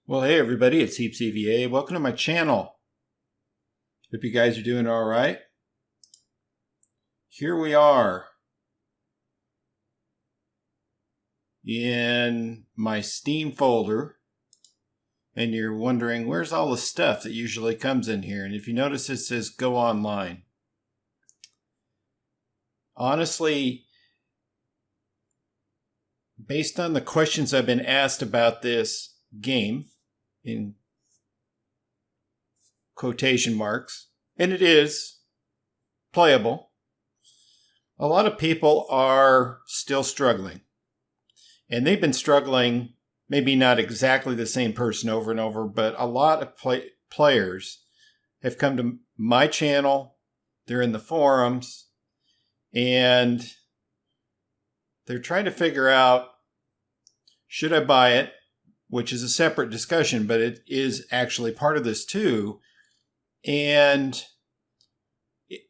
Well, hey everybody, it's HeapCVA. Welcome to my channel. Hope you guys are doing all right. Here we are in my Steam folder, and you're wondering where's all the stuff that usually comes in here. And if you notice, it says go online. Honestly, based on the questions I've been asked about this game, in quotation marks, and it is playable, a lot of people are still struggling. And they've been struggling, maybe not exactly the same person over and over, but a lot of players have come to my channel, they're in the forums, and they're trying to figure out, should I buy it? Which is a separate discussion, but it is actually part of this too. And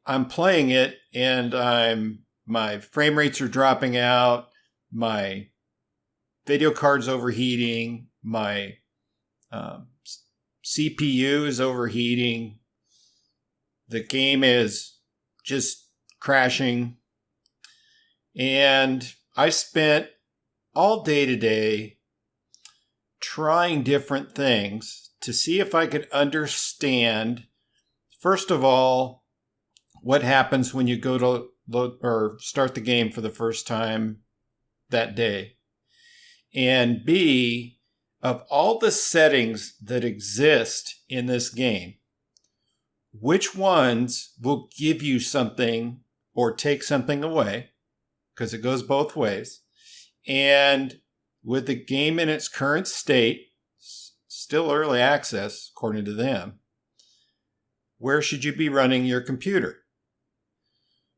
I'm playing it, and my frame rates are dropping out, my video card's overheating, my CPU is overheating, the game is just crashing, and I spent all day today trying different things to see if I could understand, first of all, what happens when you go to load or start the game for the first time that day. And B, of all the settings that exist in this game, which ones will give you something or take something away, because it goes both ways. And with the game in its current state, still early access, according to them, where should you be running your computer?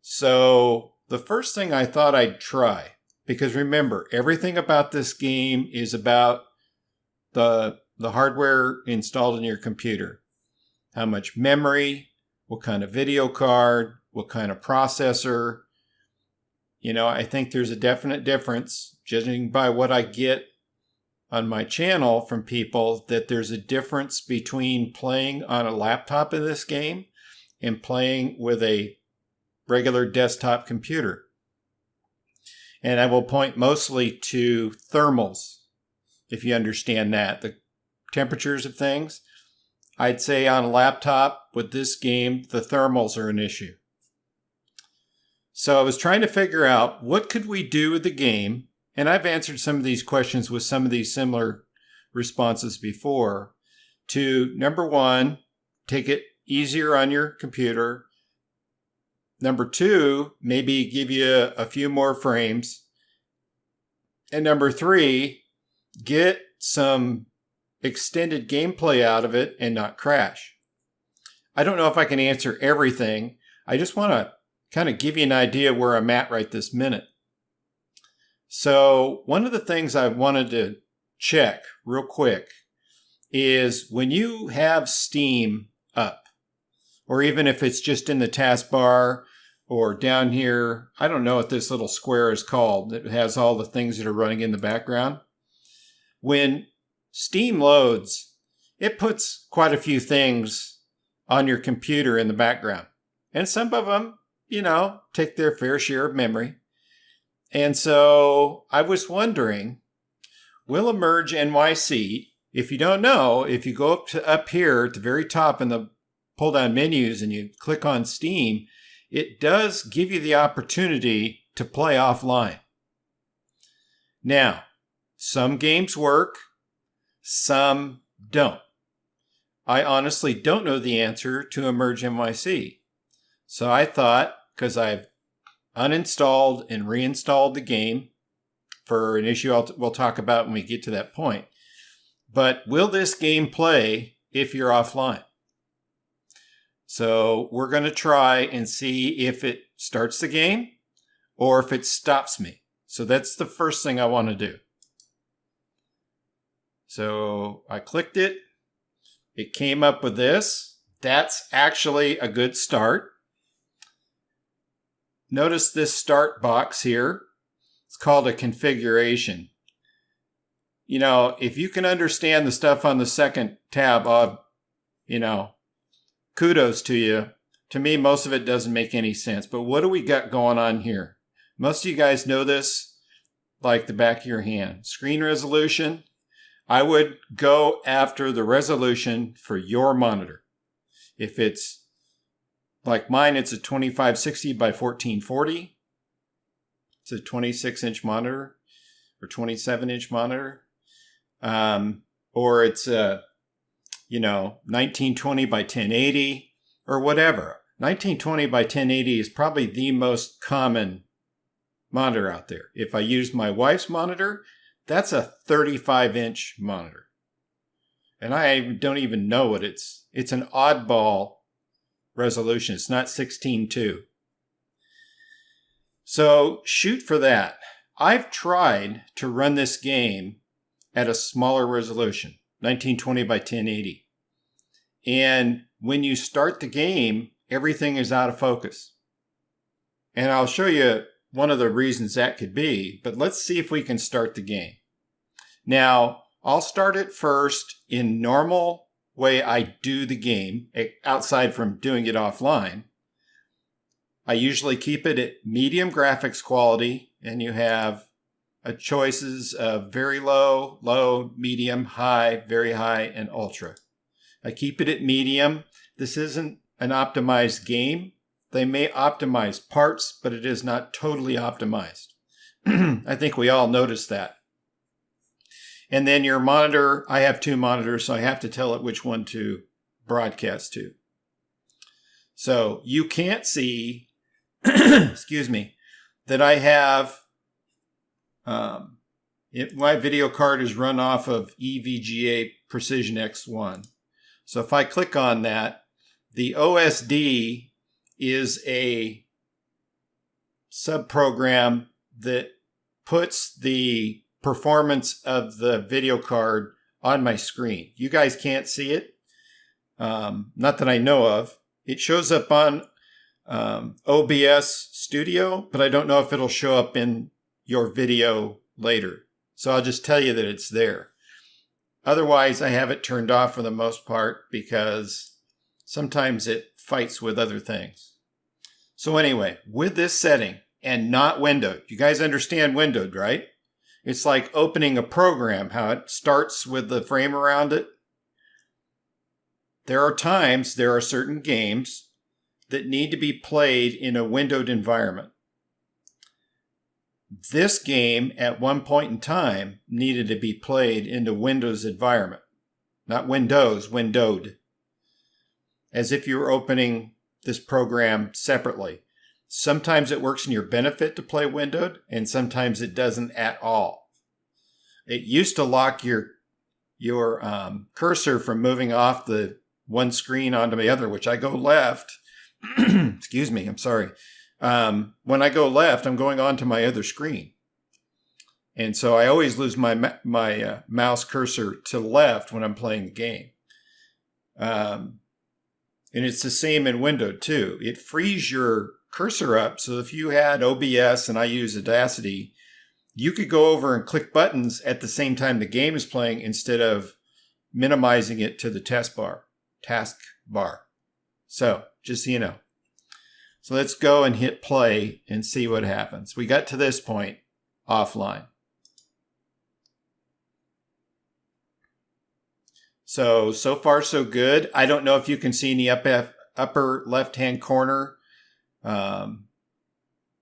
So the first thing I thought I'd try, because remember, everything about this game is about the hardware installed in your computer. How much memory, what kind of video card, what kind of processor. You know, I think there's a definite difference, judging by what I get on my channel from people, that there's a difference between playing on a laptop in this game and playing with a regular desktop computer. And I will point mostly to thermals, if you understand that. The temperatures of things. I'd say on a laptop with this game, the thermals are an issue. So I was trying to figure out what could we do with the game, and I've answered some of these questions with some of these similar responses before, to number one, take it easier on your computer. Number two, maybe give you a few more frames. And number three, get some extended gameplay out of it and not crash. I don't know if I can answer everything. I just want to kind of give you an idea where I'm at right this minute. So one of the things I wanted to check real quick is when you have Steam up, or even if it's just in the taskbar or down here, I don't know what this little square is called that has all the things that are running in the background. When Steam loads, it puts quite a few things on your computer in the background. And some of them, you know, take their fair share of memory. And so I was wondering, will EmergeNYC, if you don't know, if you go up here at the very top in the pull-down menus and you click on Steam, it does give you the opportunity to play offline. Now, some games work, some don't. I honestly don't know the answer to EmergeNYC. So I thought, because I've uninstalled and reinstalled the game for an issue we'll talk about when we get to that point. But will this game play if you're offline? So we're going to try and see if it starts the game or if it stops me. So that's the first thing I want to do. So I clicked it. It came up with this. That's actually a good start. Notice this start box here. It's called a configuration. if you can understand the stuff on the second tab, kudos to you. To me, most of it doesn't make any sense. But what do we got going on here? Most of you guys know this like the back of your hand. Screen resolution. I would go after the resolution for your monitor. If it's like mine, it's a 2560 by 1440. It's a 26-inch monitor or 27-inch monitor. Or it's a, 1920 by 1080 or whatever. 1920 by 1080 is probably the most common monitor out there. If I use my wife's monitor, that's a 35-inch monitor. And I don't even know what it's an oddball resolution. It's not 16:2. So shoot for that. I've tried to run this game at a smaller resolution, 1920 by 1080. And when you start the game, everything is out of focus. And I'll show you one of the reasons that could be, but let's see if we can start the game. Now, I'll start it first in normal way I do the game, outside from doing it offline. I usually keep it at medium graphics quality, and you have choices of very low, low, medium, high, very high, and ultra. I keep it at medium. This isn't an optimized game. They may optimize parts, but it is not totally optimized. I think we all noticed that. And then your monitor, I have two monitors, so I have to tell it which one to broadcast to. So you can't see, excuse me, that I have, my video card is run off of EVGA Precision X1. So if I click on that, the OSD is a subprogram that puts the performance of the video card on my screen. You guys can't see it, not that I know of. It shows up on OBS Studio, but I don't know if it'll show up in your video later. So I'll just tell you that it's there. Otherwise, I have it turned off for the most part because sometimes it fights with other things. So anyway, with this setting and not windowed, you guys understand windowed, right? It's like opening a program, how it starts with the frame around it. There are certain games that need to be played in a windowed environment. This game, at one point in time, needed to be played in the Windows environment. Not Windows, windowed. As if you were opening this program separately. Sometimes it works in your benefit to play windowed, and sometimes it doesn't at all. It used to lock your cursor from moving off the one screen onto the other, which I go left. Excuse me, I'm sorry. When I go left, I'm going on to my other screen. And so I always lose my mouse cursor to left when I'm playing the game. And it's the same in windowed too. It frees your cursor up. So if you had OBS and I use Audacity, you could go over and click buttons at the same time the game is playing instead of minimizing it to the task bar. So just so you know. So let's go and hit play and see what happens. We got to this point offline. So far so good. I don't know if you can see in the upper left-hand corner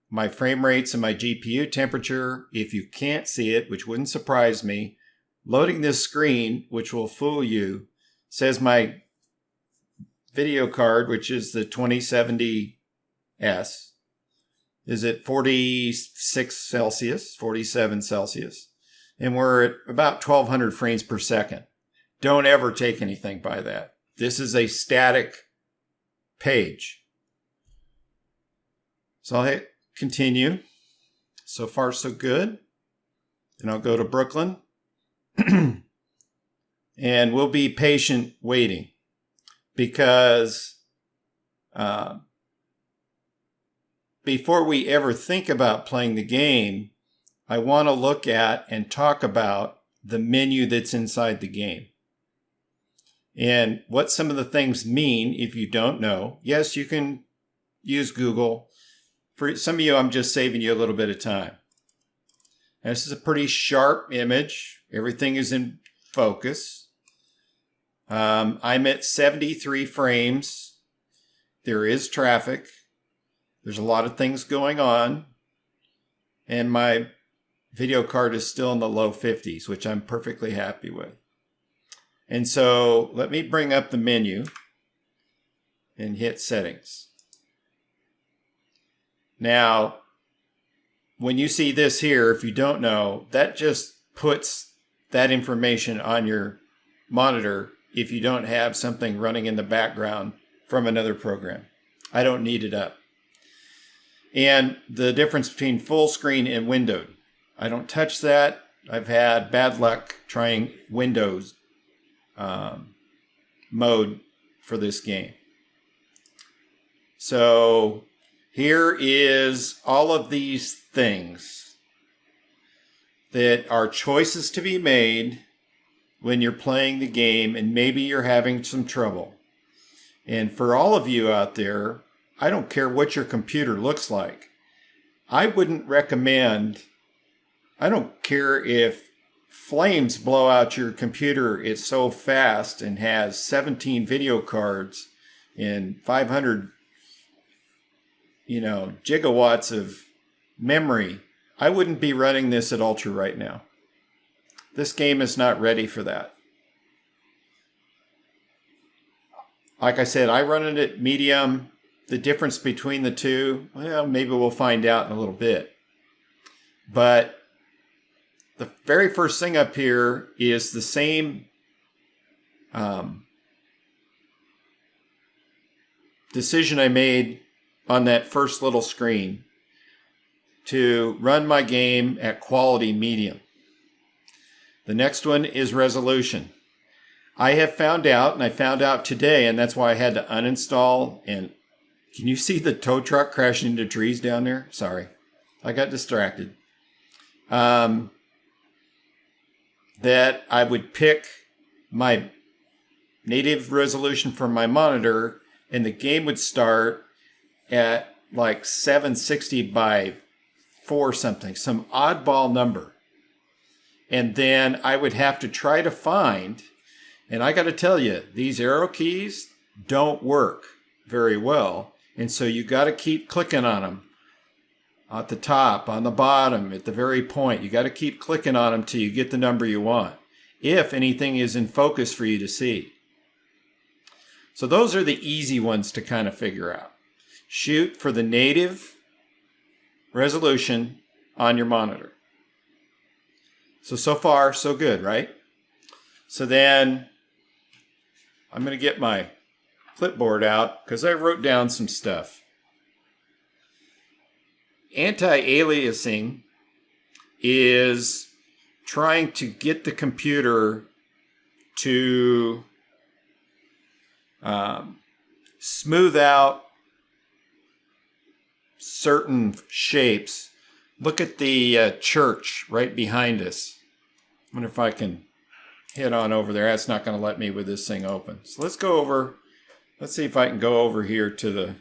my frame rates and my GPU temperature. If you can't see it, which wouldn't surprise me, loading this screen, which will fool you, says my video card, which is the 2070S, is at 46 Celsius, 47 Celsius, and we're at about 1200 frames per second. Don't ever take anything by that. This is a static page. So I'll hit continue. So far, so good. And I'll go to Brooklyn. And we'll be patient waiting because before we ever think about playing the game, I want to look at and talk about the menu that's inside the game. And what some of the things mean, if you don't know, yes, you can use Google. For some of you, I'm just saving you a little bit of time. Now, this is a pretty sharp image. Everything is in focus. I'm at 73 frames. There is traffic. There's a lot of things going on. And my video card is still in the low 50s, which I'm perfectly happy with. And so let me bring up the menu and hit settings. Now, when you see this here, if you don't know, that just puts that information on your monitor if you don't have something running in the background from another program. I don't need it up. And the difference between full screen and windowed. I don't touch that. I've had bad luck trying Windows mode for this game. So here is all of these things that are choices to be made when you're playing the game and maybe you're having some trouble. And for all of you out there, I don't care what your computer looks like. I wouldn't recommend, I don't care if flames blow out your computer, it's so fast and has 17 video cards and 500 gigawatts of memory. I wouldn't be running this at ultra right now. This game is not ready for that. Like I said, I run it at medium. The difference between the two, well, maybe we'll find out in a little bit. But the very first thing up here is the same decision I made on that first little screen to run my game at quality medium. The next one is resolution. I have found out, and I found out today, and that's why I had to uninstall. And can you see the tow truck crashing into trees down there? Sorry, I got distracted. That I would pick my native resolution for my monitor, and the game would start at like 760 by 4 something, some oddball number. And then I would have to try to find, and I got to tell you, these arrow keys don't work very well. And so you got to keep clicking on them at the top, on the bottom, at the very point. You got to keep clicking on them till you get the number you want, if anything is in focus for you to see. So those are the easy ones to kind of figure out. Shoot for the native resolution on your monitor. So far, so good, right? So then I'm going to get my clipboard out because I wrote down some stuff. Anti-aliasing is trying to get the computer to smooth out certain shapes. Look at the church right behind us. I wonder if I can head on over there. That's not going to let me with this thing open. So let's go over. Let's see if I can go over here to the...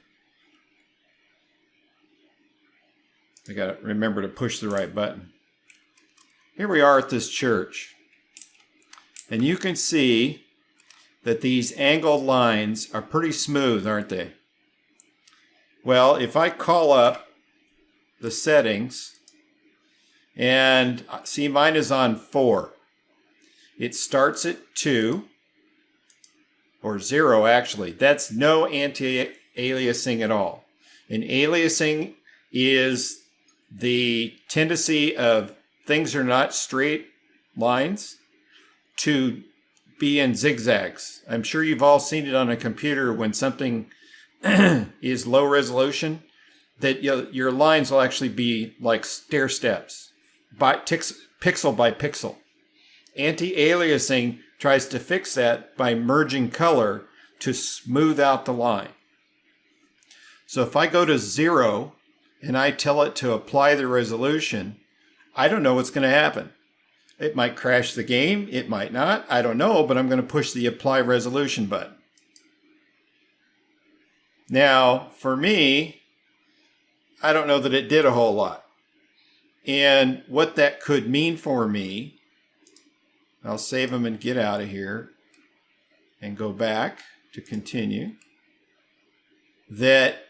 I got to remember to push the right button. Here we are at this church. And you can see that these angled lines are pretty smooth, aren't they? Well, if I call up the settings, and see, mine is on 4. It starts at 2, or 0 actually. That's no anti-aliasing at all. And aliasing is the tendency of things are not straight lines to be in zigzags. I'm sure you've all seen it on a computer when something is low resolution, that your lines will actually be like stair steps, pixel by pixel. Anti-aliasing tries to fix that by merging color to smooth out the line. So if I go to 0 and I tell it to apply the resolution, I don't know what's going to happen. It might crash the game. It might not. I don't know, but I'm going to push the apply resolution button. Now, for me, I don't know that it did a whole lot. And what that could mean for me, I'll save them and get out of here and go back to continue, that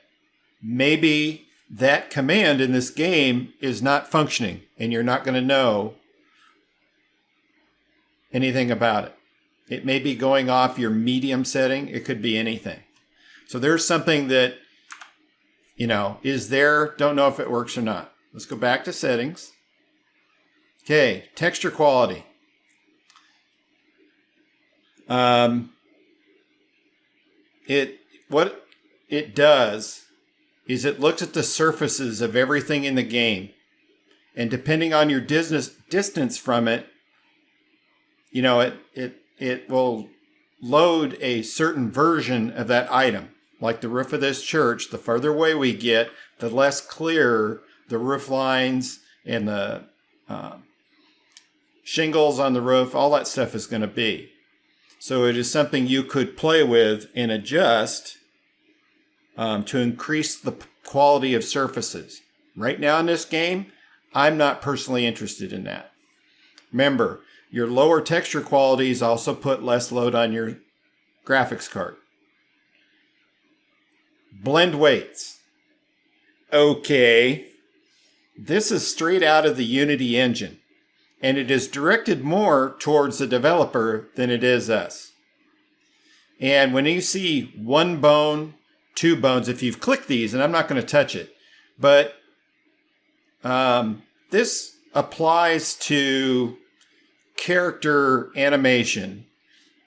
maybe that command in this game is not functioning and you're not going to know anything about it. It may be going off your medium setting. It could be anything. So there's something that, is there. Don't know if it works or not. Let's go back to settings. Okay, texture quality. What it does is it looks at the surfaces of everything in the game. And depending on your distance from it, it will load a certain version of that item. Like the roof of this church, the further away we get, the less clear the roof lines and the shingles on the roof, all that stuff is going to be. So it is something you could play with and adjust to increase the quality of surfaces. Right now in this game, I'm not personally interested in that. Remember, your lower texture qualities also put less load on your graphics card. Blend weights. Okay. This is straight out of the Unity engine, and it is directed more towards the developer than it is us. And when you see 1 bone, 2 bones, if you've clicked these, and I'm not going to touch it, but this applies to character animation,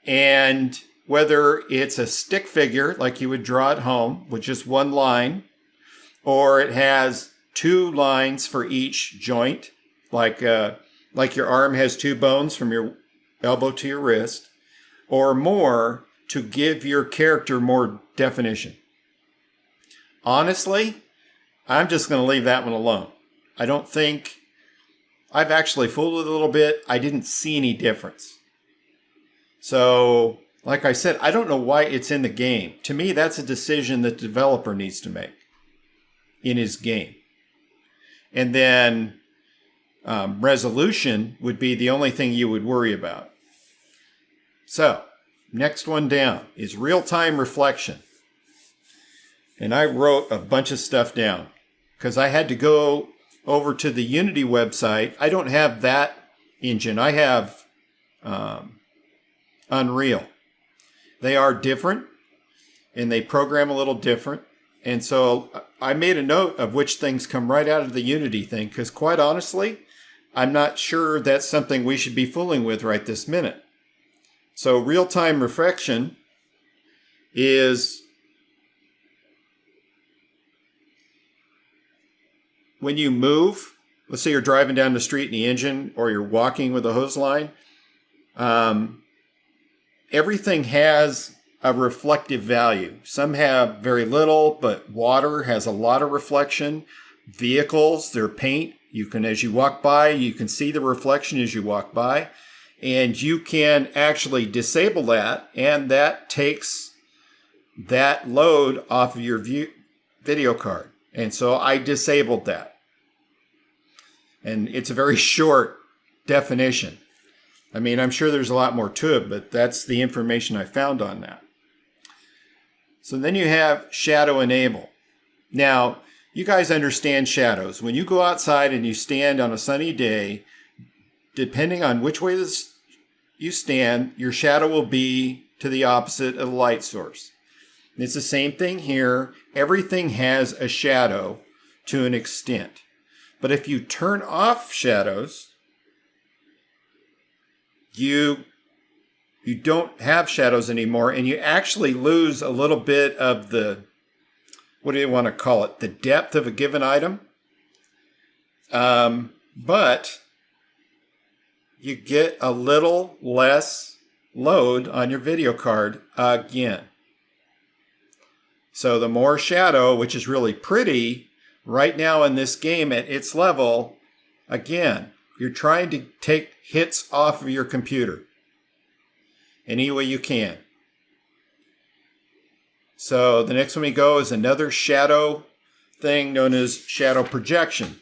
and whether it's a stick figure like you would draw at home with just 1 line, or it has 2 lines for each joint, like your arm has 2 bones from your elbow to your wrist, or more to give your character more definition. Honestly, I'm just going to leave that one alone. I've actually fooled it a little bit. I didn't see any difference. So, like I said, I don't know why it's in the game. To me, that's a decision that the developer needs to make in his game. And then resolution would be the only thing you would worry about. So, next one down is real-time reflection. And I wrote a bunch of stuff down because I had to go over to the Unity website. I don't have that engine. I have Unreal. They are different and they program a little different. And so I made a note of which things come right out of the Unity thing because quite honestly, I'm not sure that's something we should be fooling with right this minute. So real-time reflection is when you move, let's say you're driving down the street in the engine or you're walking with a hose line, everything has a reflective value. Some have very little, but water has a lot of reflection. Vehicles, their paint, as you walk by, you can see the reflection as you walk by. And you can actually disable that, and that takes that load off of your video card. And so I disabled that. And it's a very short definition. I mean, I'm sure there's a lot more to it, but that's the information I found on that. So then you have shadow enable. Now, you guys understand shadows. When you go outside and you stand on a sunny day, depending on which way you stand, your shadow will be to the opposite of the light source. And it's the same thing here. Everything has a shadow to an extent. But if you turn off shadows, you don't have shadows anymore, and you actually lose a little bit of the, what do you want to call it, the depth of a given item. But you get a little less load on your video card again. So the more shadow, which is really pretty, right now in this game at its level, again, You're trying to take hits off of your computer any way you can. So the next one we go is another shadow thing known as shadow projection.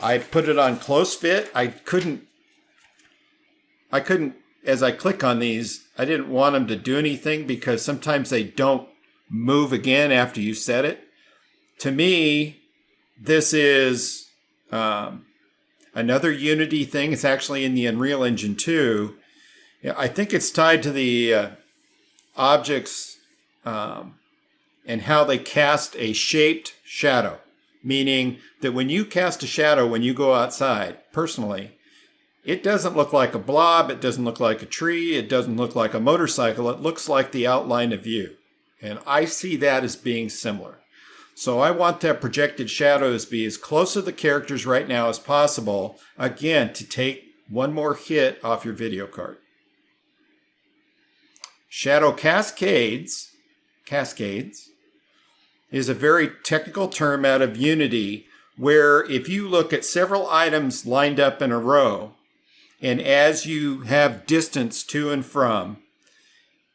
I put it on close fit. I couldn't, as I click on these, I didn't want them to do anything because sometimes they don't move again after you set it. To me, this is another Unity thing. It's actually in the Unreal Engine 2. I think it's tied to the objects and how they cast a shaped shadow. Meaning that when you cast a shadow, when you go outside, personally, it doesn't look like a blob, it doesn't look like a tree, it doesn't look like a motorcycle, it looks like the outline of you. And I see that as being similar. So I want that projected shadow to be as close to the characters right now as possible, again, to take one more hit off your video card. Shadow cascades is a very technical term out of Unity where if you look at several items lined up in a row, and as you have distance to and from,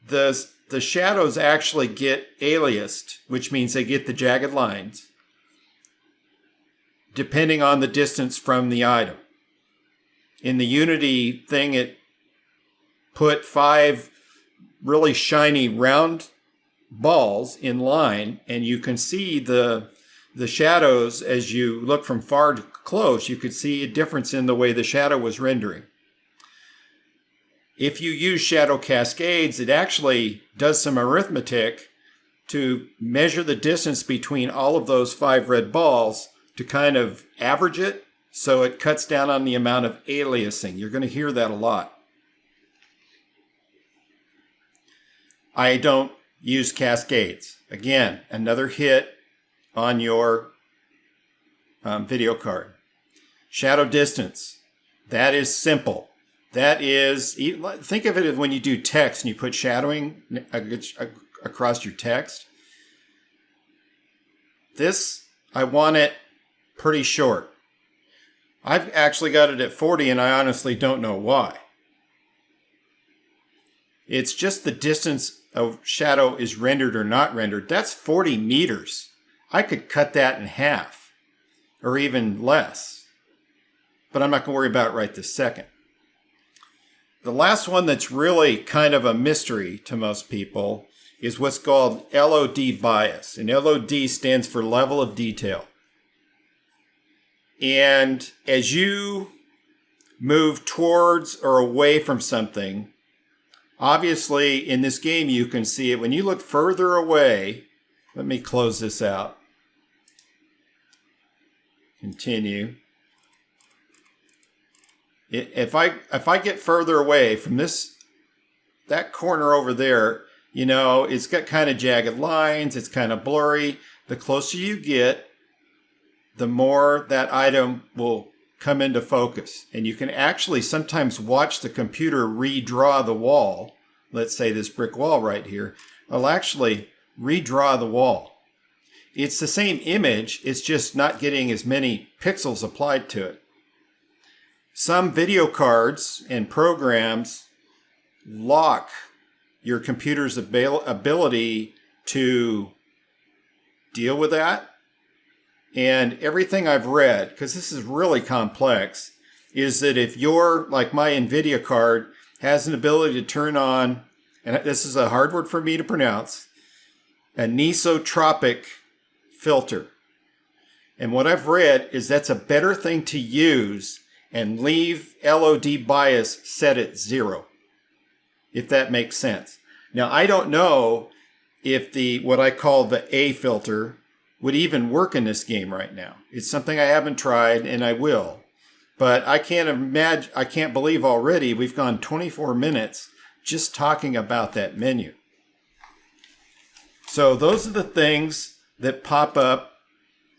the shadows actually get aliased, which means they get the jagged lines, depending on the distance from the item. In the Unity thing, it put 5 really shiny round balls in line, and you can see the shadows as you look from far to close. You could see a difference in the way the shadow was rendering. If you use shadow cascades, it actually does some arithmetic to measure the distance between all of those 5 red balls to kind of average it, so it cuts down on the amount of aliasing. You're going to hear that a lot. I don't use cascades. Again, another hit on your video card. Shadow distance. That is simple. That is, think of it as when you do text and you put shadowing across your text. This, I want it pretty short. I've actually got it at 40 and I honestly don't know why. It's just the distance of shadow is rendered or not rendered. That's 40 meters. I could cut that in half or even less, but I'm not going to worry about it right this second. The last one that's really kind of a mystery to most people is what's called LOD bias. And LOD stands for level of detail. And as you move towards or away from something, obviously, in this game, you can see it. When you look further away, let me close this out. Continue. If I get further away from that corner over there, you know, it's got kind of jagged lines. It's kind of blurry. The closer you get, the more that item will come into focus. And you can actually sometimes watch the computer redraw the wall. Let's say this brick wall right here. It'll actually redraw the wall. It's the same image. It's just not getting as many pixels applied to it. Some video cards and programs lock your computer's ability to deal with that. And everything I've read, because this is really complex, is that if your, like my NVIDIA card, has an ability to turn on, and this is a hard word for me to pronounce, a anisotropic filter. And what I've read is that's a better thing to use and leave LOD bias set at 0, if that makes sense. Now, I don't know if what I call the A filter would even work in this game right now. It's something I haven't tried, and I will. But I can't believe already we've gone 24 minutes just talking about that menu. So those are the things that pop up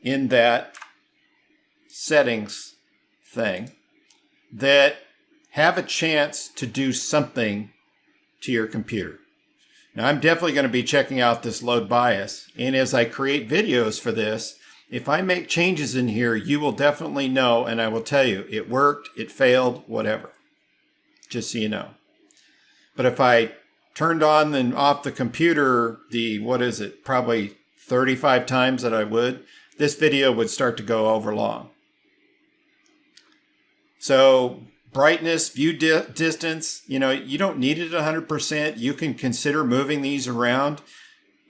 in that settings thing that have a chance to do something to your computer. Now, I'm definitely going to be checking out this Lod Bias. And as I create videos for this, If I make changes in here, you will definitely know, and I will tell you, it worked, it failed, whatever. Just so you know. But if I turned on and off the computer, probably 35 times that I would, this video would start to go over long. So brightness, view distance, you don't need it 100%. You can consider moving these around.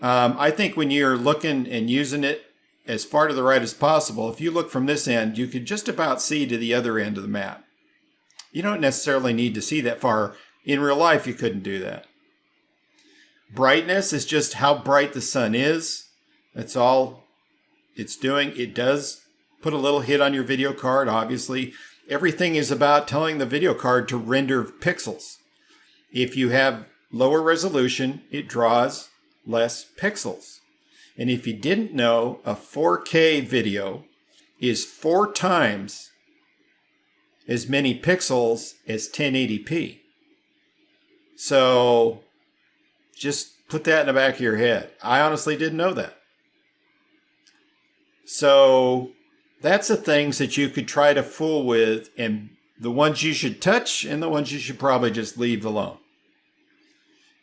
I think when you're looking and using it as far to the right as possible, if you look from this end, you can just about see to the other end of the map. You don't necessarily need to see that far. In real life, you couldn't do that. Brightness is just how bright the sun is. That's all it's doing. It does put a little hit on your video card, obviously. Everything is about telling the video card to render pixels. If you have lower resolution, it draws less pixels. And if you didn't know, a 4K video is 4 times as many pixels as 1080p. So just put that in the back of your head. I honestly didn't know that. So that's the things that you could try to fool with, and the ones you should touch and the ones you should probably just leave alone.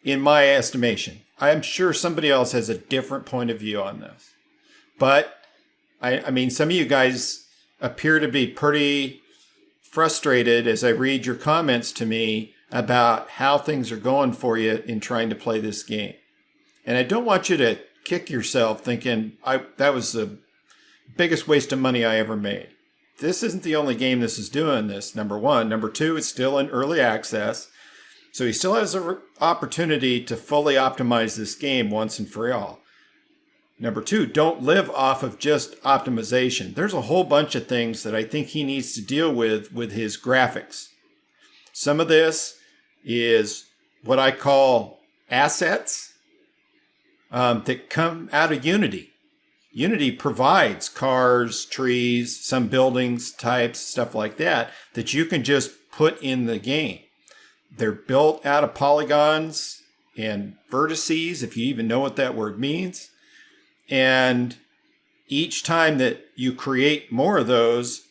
In my estimation. I am sure somebody else has a different point of view on this. But, I mean, some of you guys appear to be pretty frustrated as I read your comments to me about how things are going for you in trying to play this game. And I don't want you to kick yourself thinking, that was the biggest waste of money I ever made. This isn't the only game this is doing this, number one. Number two, it's still in early access. So he still has an opportunity to fully optimize this game once and for all. Number two, don't live off of just optimization. There's a whole bunch of things that I think he needs to deal with his graphics. Some of this is what I call assets that come out of Unity. Unity provides cars, trees, some buildings, types, stuff like that you can just put in the game. They're built out of polygons and vertices, if you even know what that word means. And each time that you create more of those,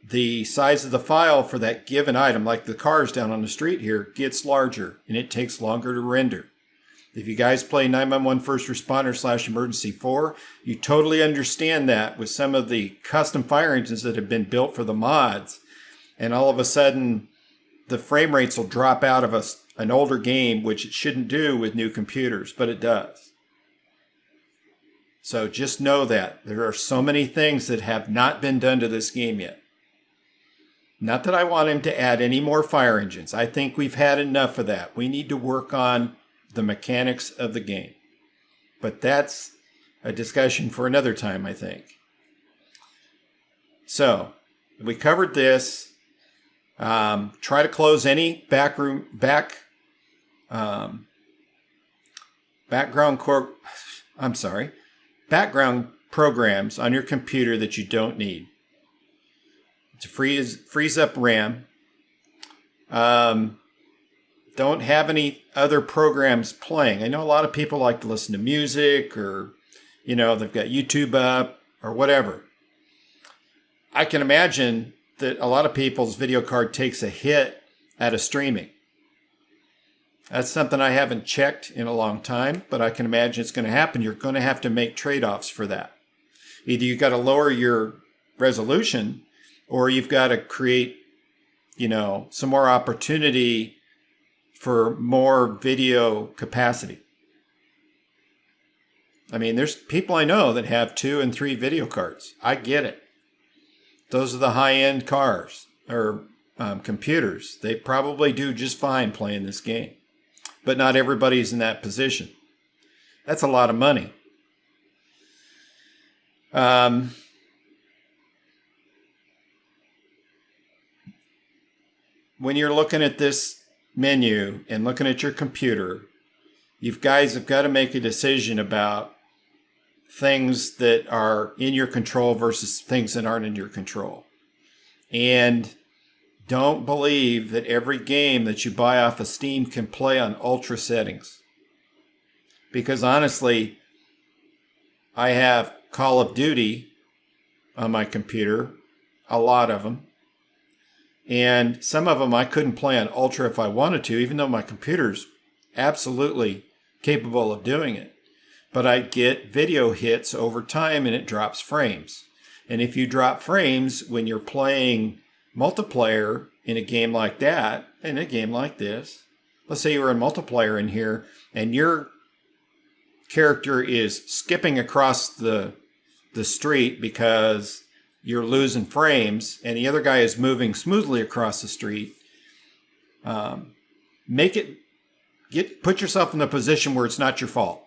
the size of the file for that given item, like the cars down on the street here, gets larger and it takes longer to render. If you guys play 911 First Responder / Emergency 4, you totally understand that with some of the custom fire engines that have been built for the mods. And all of a sudden, the frame rates will drop out of an older game, which it shouldn't do with new computers, but it does. So just know that. There are so many things that have not been done to this game yet. Not that I want him to add any more fire engines. I think we've had enough of that. We need to work on the mechanics of the game. But that's a discussion for another time, I think. So, we covered this. Try to close any background programs on your computer that you don't need. To freeze up RAM. Don't have any other programs playing. I know a lot of people like to listen to music or, they've got YouTube up or whatever. I can imagine that a lot of people's video card takes a hit out of streaming. That's something I haven't checked in a long time, but I can imagine it's going to happen. You're going to have to make trade-offs for that. Either you've got to lower your resolution or you've got to create, some more opportunity for more video capacity. I mean, there's people I know that have 2 and 3 video cards. I get it. Those are the high-end cars or computers. They probably do just fine playing this game. But not everybody's in that position. That's a lot of money. When you're looking at this menu and looking at your computer, you guys have got to make a decision about things that are in your control versus things that aren't in your control. And don't believe that every game that you buy off of Steam can play on ultra settings. Because honestly, I have Call of Duty on my computer, a lot of them. And some of them I couldn't play on Ultra if I wanted to, even though my computer's absolutely capable of doing it. But I get video hits over time and it drops frames. And if you drop frames when you're playing multiplayer in a game like that, in a game like this, let's say you were in multiplayer in here and your character is skipping across the street because you're losing frames and the other guy is moving smoothly across the street, put yourself in a position where it's not your fault.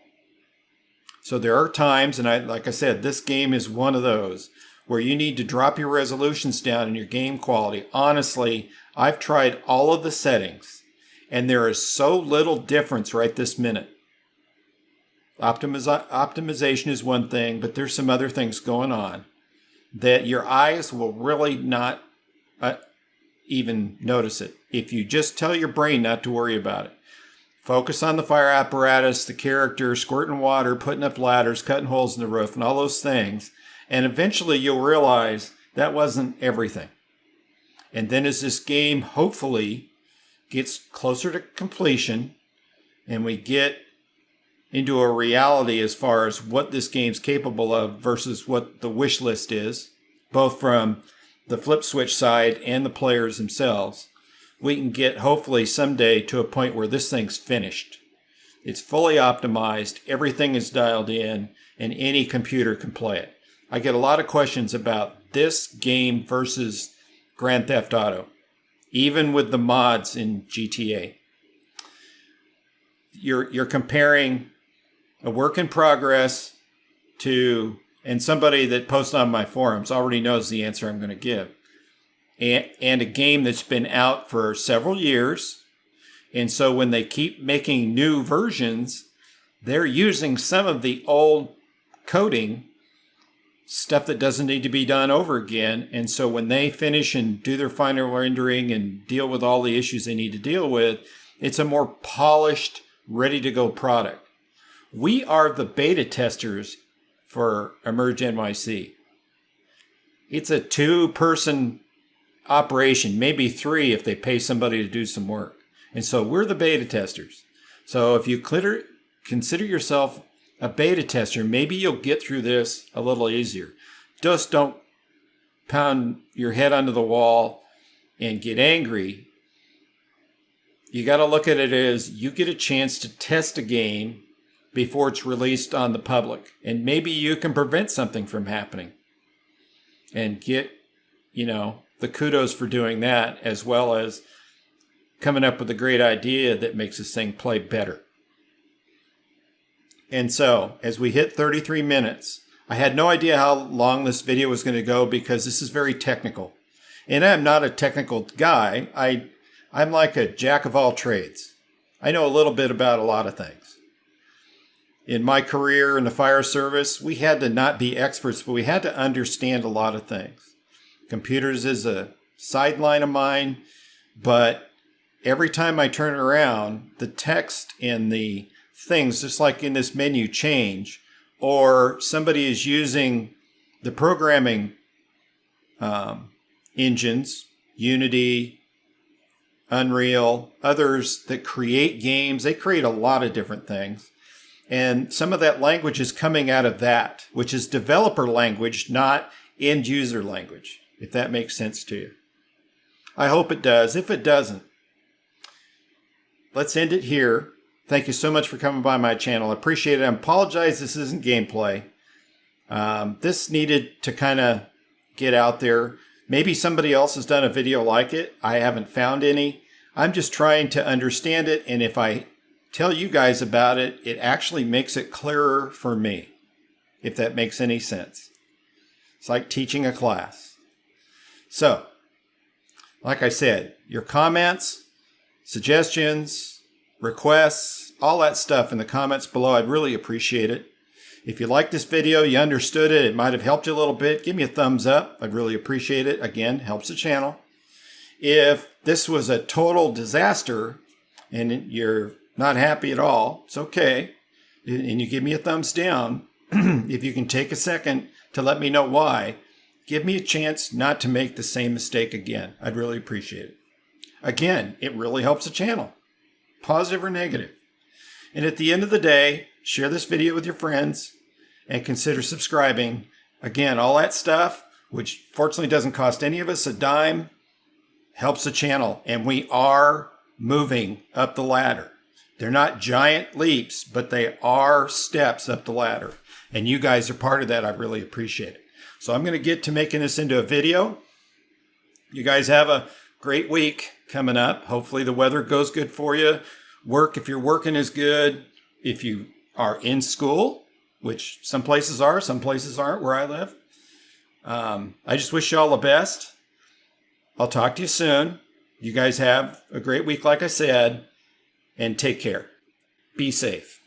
So there are times, and like I said, this game is one of those where you need to drop your resolutions down and your game quality. Honestly, I've tried all of the settings, and there is so little difference right this minute. Optimization is one thing, but there's some other things going on that your eyes will really not even notice it if you just tell your brain not to worry about it. Focus on the fire apparatus, the character, squirting water, putting up ladders, cutting holes in the roof, and all those things. And eventually you'll realize that wasn't everything. And then as this game hopefully gets closer to completion and we get into a reality as far as what this game's capable of versus what the wish list is, both from the flip switch side and the players themselves, we can get hopefully someday to a point where this thing's finished. It's fully optimized, everything is dialed in, and any computer can play it. I get a lot of questions about this game versus Grand Theft Auto, even with the mods in GTA. You're comparing a work in progress to, and somebody that posts on my forums already knows the answer I'm going to give, and a game that's been out for several years. And so when they keep making new versions, they're using some of the old coding, stuff that doesn't need to be done over again. And so when they finish and do their final rendering and deal with all the issues they need to deal with, it's a more polished, ready-to-go product. We are the beta testers for EmergeNYC. It's a 2-person operation, maybe 3 if they pay somebody to do some work. And so we're the beta testers. So if you consider yourself a beta tester, maybe you'll get through this a little easier. Just don't pound your head onto the wall and get angry. You got to look at it as you get a chance to test a game before it's released on the public. And maybe you can prevent something from happening and get, the kudos for doing that, as well as coming up with a great idea that makes this thing play better. And so, as we hit 33 minutes, I had no idea how long this video was going to go because this is very technical. And I'm not a technical guy. I'm like a jack of all trades. I know a little bit about a lot of things. In my career in the fire service, we had to not be experts, but we had to understand a lot of things. Computers is a sideline of mine, but every time I turn around, the text and the things, just like in this menu, change, or somebody is using the programming engines, Unity, Unreal, others that create games. They create a lot of different things. And some of that language is coming out of that, which is developer language, not end user language, if that makes sense to you. I hope it does. If it doesn't, let's end it here. Thank you so much for coming by my channel. I appreciate it. I apologize this isn't gameplay. This needed to kind of get out there. Maybe somebody else has done a video like it. I haven't found any. I'm just trying to understand it, and if I tell you guys about it, it actually makes it clearer for me, if that makes any sense. It's like teaching a class. So, like I said, your comments, suggestions, requests, all that stuff in the comments below, I'd really appreciate it. If you liked this video, you understood it, it might have helped you a little bit, give me a thumbs up. I'd really appreciate it. Again, helps the channel. If this was a total disaster and you're not happy at all, it's okay. And you give me a thumbs down. If you can take a second to let me know why, give me a chance not to make the same mistake again. I'd really appreciate it. Again, it really helps the channel, positive or negative. And at the end of the day, share this video with your friends and consider subscribing. Again, all that stuff, which fortunately doesn't cost any of us a dime, helps the channel. And we are moving up the ladder. They're not giant leaps, but they are steps up the ladder. And you guys are part of that. I really appreciate it. So I'm going to get to making this into a video. You guys have a great week coming up. Hopefully the weather goes good for you. Work, if you're working, is good. If you are in school, which some places are, some places aren't where I live. I just wish you all the best. I'll talk to you soon. You guys have a great week, like I said, and take care. Be safe.